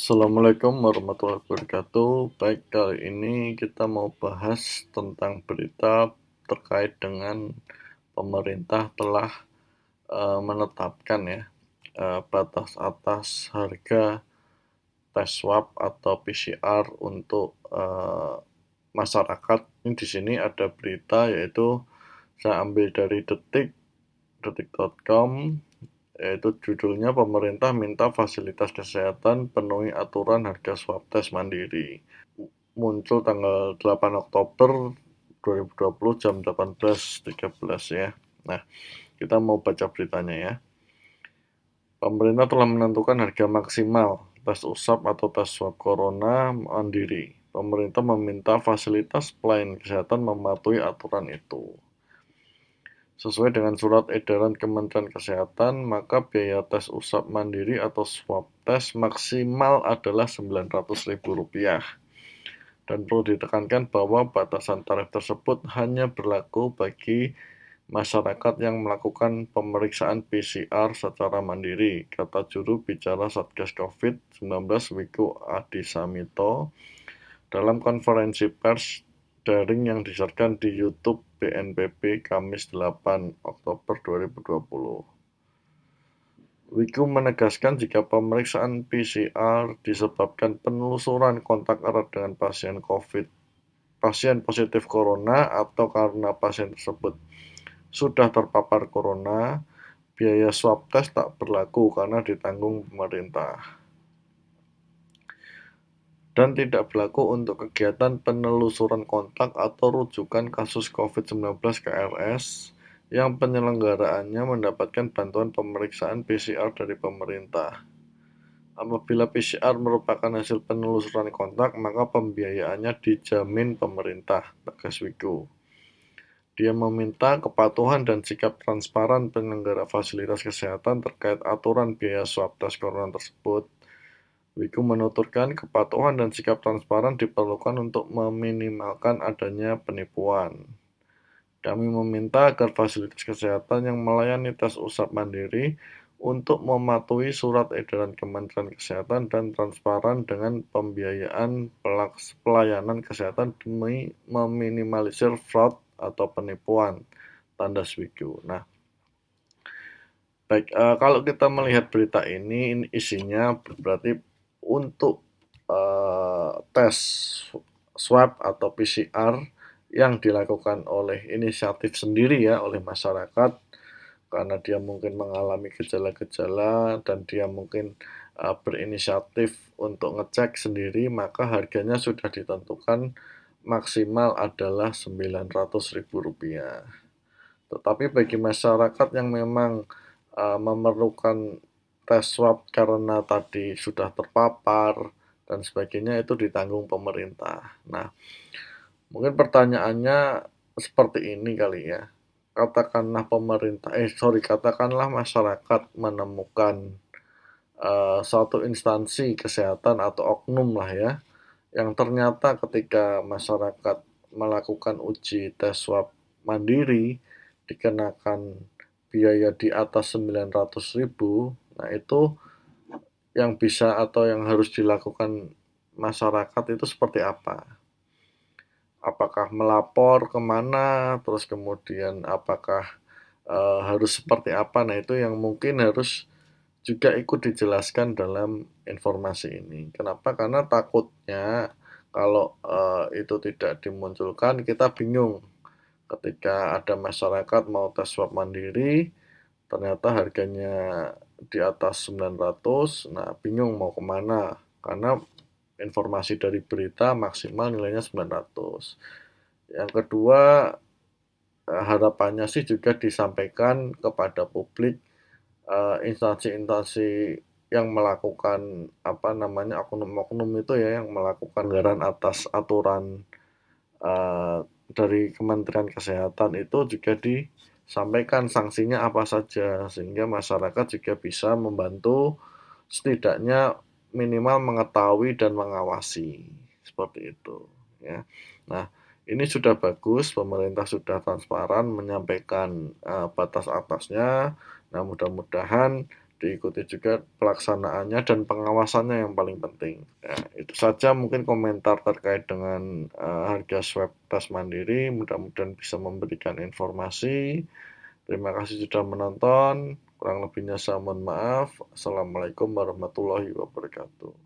Assalamualaikum warahmatullahi wabarakatuh. Baik, kali ini kita mau bahas tentang berita terkait dengan pemerintah telah menetapkan ya batas atas harga tes swab atau PCR untuk masyarakat. Ini di sini ada berita yaitu saya ambil dari detik.com, yaitu judulnya pemerintah minta fasilitas kesehatan penuhi aturan harga swab tes mandiri. Muncul tanggal 8 Oktober 2020 jam 18.13 ya. Nah, kita mau baca beritanya ya. Pemerintah telah menentukan harga maksimal tes usap atau tes swab corona mandiri. Pemerintah meminta fasilitas pelayanan kesehatan mematuhi aturan itu. Sesuai dengan surat edaran Kementerian Kesehatan, maka biaya tes usap mandiri atau swab tes maksimal adalah Rp900.000. Dan perlu ditekankan bahwa batasan tarif tersebut hanya berlaku bagi masyarakat yang melakukan pemeriksaan PCR secara mandiri, kata juru bicara Satgas COVID-19 Wiku Adhisa dalam konferensi pers daring yang disiarkan di YouTube BNPB Kamis 8 Oktober 2020. Wiku menegaskan jika pemeriksaan PCR disebabkan penelusuran kontak erat dengan pasien positif corona atau karena pasien tersebut sudah terpapar corona, biaya swab test tak berlaku karena ditanggung pemerintah. Dan tidak berlaku untuk kegiatan penelusuran kontak atau rujukan kasus COVID-19 KRS yang penyelenggaraannya mendapatkan bantuan pemeriksaan PCR dari pemerintah. Apabila PCR merupakan hasil penelusuran kontak, maka pembiayaannya dijamin pemerintah, tegas Wiku. Dia meminta kepatuhan dan sikap transparan penyelenggara fasilitas kesehatan terkait aturan biaya swab tes corona tersebut. Wiku menuturkan kepatuhan dan sikap transparan diperlukan untuk meminimalkan adanya penipuan. Kami meminta agar fasilitas kesehatan yang melayani tes usap mandiri untuk mematuhi surat edaran Kementerian Kesehatan dan transparan dengan pembiayaan pelayanan kesehatan demi meminimalisir fraud atau penipuan, tanda Wiku. Nah, baik, kalau kita melihat berita ini isinya berarti untuk tes swab atau PCR yang dilakukan oleh inisiatif sendiri ya oleh masyarakat karena dia mungkin mengalami gejala-gejala dan dia mungkin berinisiatif untuk ngecek sendiri, maka harganya sudah ditentukan maksimal adalah Rp900.000. Tetapi bagi masyarakat yang memang memerlukan tes swab karena tadi sudah terpapar dan sebagainya itu ditanggung pemerintah. Nah, mungkin pertanyaannya seperti ini kali ya. Katakanlah masyarakat menemukan suatu instansi kesehatan atau oknum lah ya, yang ternyata ketika masyarakat melakukan uji tes swab mandiri dikenakan biaya di atas 900.000. Nah, itu yang bisa atau yang harus dilakukan masyarakat itu seperti apa? Apakah melapor kemana, terus kemudian apakah harus seperti apa? Nah, itu yang mungkin harus juga ikut dijelaskan dalam informasi ini. Kenapa? Karena takutnya kalau itu tidak dimunculkan, kita bingung ketika ada masyarakat mau tes swab mandiri, ternyata harganya di atas 900, nah bingung mau kemana, karena informasi dari berita maksimal nilainya 900. Yang kedua, harapannya sih juga disampaikan kepada publik instansi-instansi yang melakukan oknum-oknum itu ya yang melakukan pelanggaran atas aturan dari Kementerian Kesehatan itu juga disampaikan sanksinya apa saja sehingga masyarakat juga bisa membantu setidaknya minimal mengetahui dan mengawasi seperti itu ya. Nah, ini sudah bagus, pemerintah sudah transparan menyampaikan batas atasnya. Nah, mudah-mudahan diikuti juga pelaksanaannya dan pengawasannya yang paling penting. Ya, itu saja mungkin komentar terkait dengan harga swab tes mandiri. Mudah-mudahan bisa memberikan informasi. Terima kasih sudah menonton. Kurang lebihnya saya mohon maaf. Assalamualaikum warahmatullahi wabarakatuh.